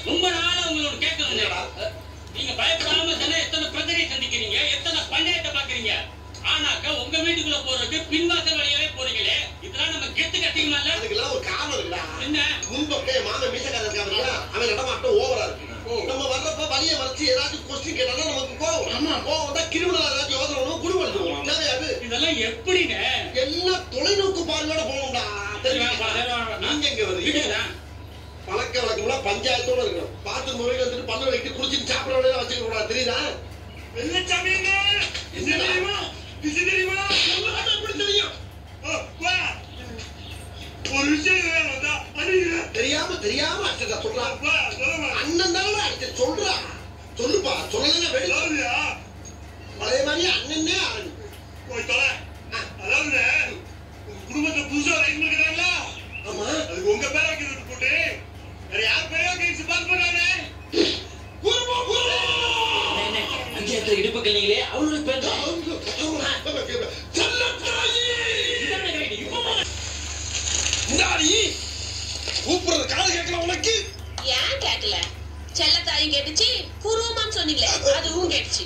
ரொம்ப நாளா உங்களோட கேட்கணும். நீங்க பயப்படாம தானே எத்தனை பிரச்சனையை சந்திக்கிறீங்க, எத்தனை பஞ்சாயத்தை பாக்குறீங்க. ஆனாக்கா உங்க வீட்டுக்குள்ள போறதுக்கு பின்வாசல் வழியாவே போறீங்களே, இதெல்லாம் நம்ம கெத்து கட்டிக்கணும்ல. அதுக்கெல்லாம் ஒரு காரணம் இருக்குடா. என்ன? முன்பக்கே மாமன் மீசக்காரர் இருக்காங்க, அவன் நடமாட்டம் ஓவரா இருக்கு. நம்ம வர்றப்ப வழியை மறைச்சு ஏதாச்சும் கொஸ்டின் கேட்டாலும் நமக்கு கோவம் தான். கிரிமினல் ஏதாச்சும் யோசனை குடும்பம் தேவையாது. இதெல்லாம் எப்படிங்க? எல்லாம் தொலைநோக்கு பார்வையோட போகணும்டா. நீங்க எங்க வருவீங்க? பழக்க வழக்கம்லாம் பஞ்சாயத்தோட இருக்கணும். பாத்து முறையில் வந்துட்டு பல்ல வைத்து குடிச்சிட்டு சாப்பிட வச்சுக்க கூடாது. தெரியுதா? ஒரு விஷயம் தெரியாம தெரியாம அடிச்சதா சொல்றான். அண்ணன் தானே அடிச்ச சொல்றா. சொல்லுப்பா. சொல்லலைன்னா வெளியா பழைய மாதிரி அண்ணன்னே ஆரம்பி போய் தொலை. அதாவது உங்க குடும்பத்தை புதுசா ரைட் பண்ணிக்கிறாங்களா? ஆமா. அதுக்கு உங்க பேரை வைக்கிறது போட்டு வேற யார் பேரையோ கேட்டு பாஸ் பண்றாங்க. பஞ்சாயத்துல இடுப்பு கல்லிங்களே அவளோட பேர் கூப்பிடுறது காது கேட்கல உனக்கு? ஏன் கேட்கல? செல்லத்தாயும் கேட்டுச்சு, குருவமான்னு சொன்னீங்களே அதுவும் கேட்டுச்சு.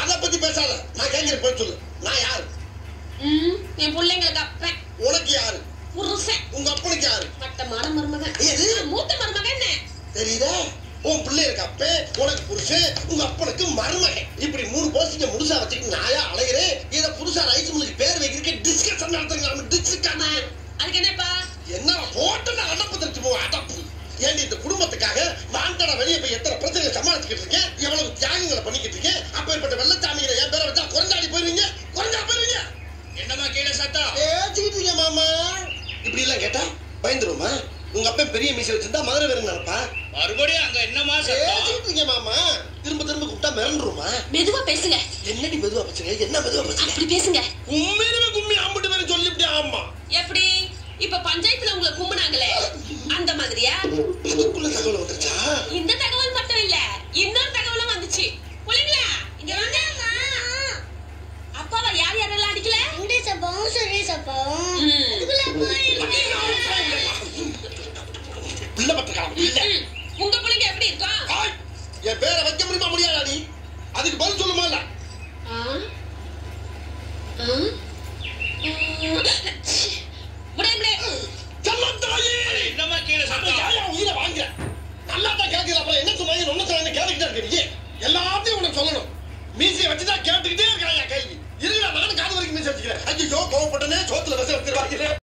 அத பத்தி பேசாத. நான் கேட்கிறேன் போய் சொல்லு. நான் யாரு? என் பிள்ளைங்களுக்கு அப்பன். உனக்கு யாரு? புருஷன். உங்க அப்பனுக்கு யாரு? பட்டமான மருமகன். மூத்த மருமகன் என்ன தெரியுதா? உன் பிள்ளைக்கு அப்ப, உனக்கு புருஷன், உங்க அப்பனுக்கு மருமகன். இப்படி 3 போஸ்டிங்க முழுசா வச்சுட்டு நாயா அலைகிறேன். இத புதுசா ரைஸ் உங்களுக்கு பேர் வைக்கிறதுக்கு டிஸ்கஷன் நடத்துங்க. டிஸ்கஷன் அதுக்கு என்னப்பா? என்ன போட்டு அடப்பு தச்சு போ. அடப்பு ஏன் இந்த குடும்பத்துக்காக நான் வெளியே போய் எத்தனை பிரச்சனையை சமாளிச்சுக்கிட்டு இருக்கேன், எவ்வளவு தியாகங்களை பண்ணிக்கிட்டு இருக்கேன். அப்பேற்பட்ட வெள்ளச்சாமிகளை என் பேரை வச்சா குறைஞ்சாடி போயிருவீங்க. குறைஞ்சா போயிருவீங்க. என்னமா கீழே சத்தம் பேசிக்கிட்டு இருக்கேன் மாமா. இப்படி எல்லாம் கேட்டா பயந்துருமா? உங்க அப்பா பெரிய மீசை வச்சிருந்தா மதுரை வேறு நடப்பா. மறுபடியும் அங்க என்னமா பேசிக்கிட்டு இருக்கேன் மாமா. திரும்ப திரும்ப கூப்பிட்டா மிரண்டுருமா? மெதுவா பேசுங்க. என்னடி மெதுவா பேசுங்க? என்ன மெதுவா பேசுங்க? அப்படி பேசுங்க. உண்மையிலுமே கும்மி அம்பிட்டு வேற சொல்லிவிட்டே. ஆமா. எப்படி? இப்ப பஞ்சாயத்துல உங்களை கும்பினாங்களே அந்த மாதிரியா? அதுக்குள்ள தகவல் வந்துச்சா? இந்த தகவல் மட்டும் இல்ல, இன்னொரு தகவலும் வந்துச்சு. புள்ளைங்களா இங்க வாங்க. அப்பாவை யார் யாரெல்லாம் அடிக்கல? பிள்ளை பட்டுக்கலாம். உங்க பிள்ளைங்க எப்படி இருக்கா? என் பேரை வைக்க முடியுமா?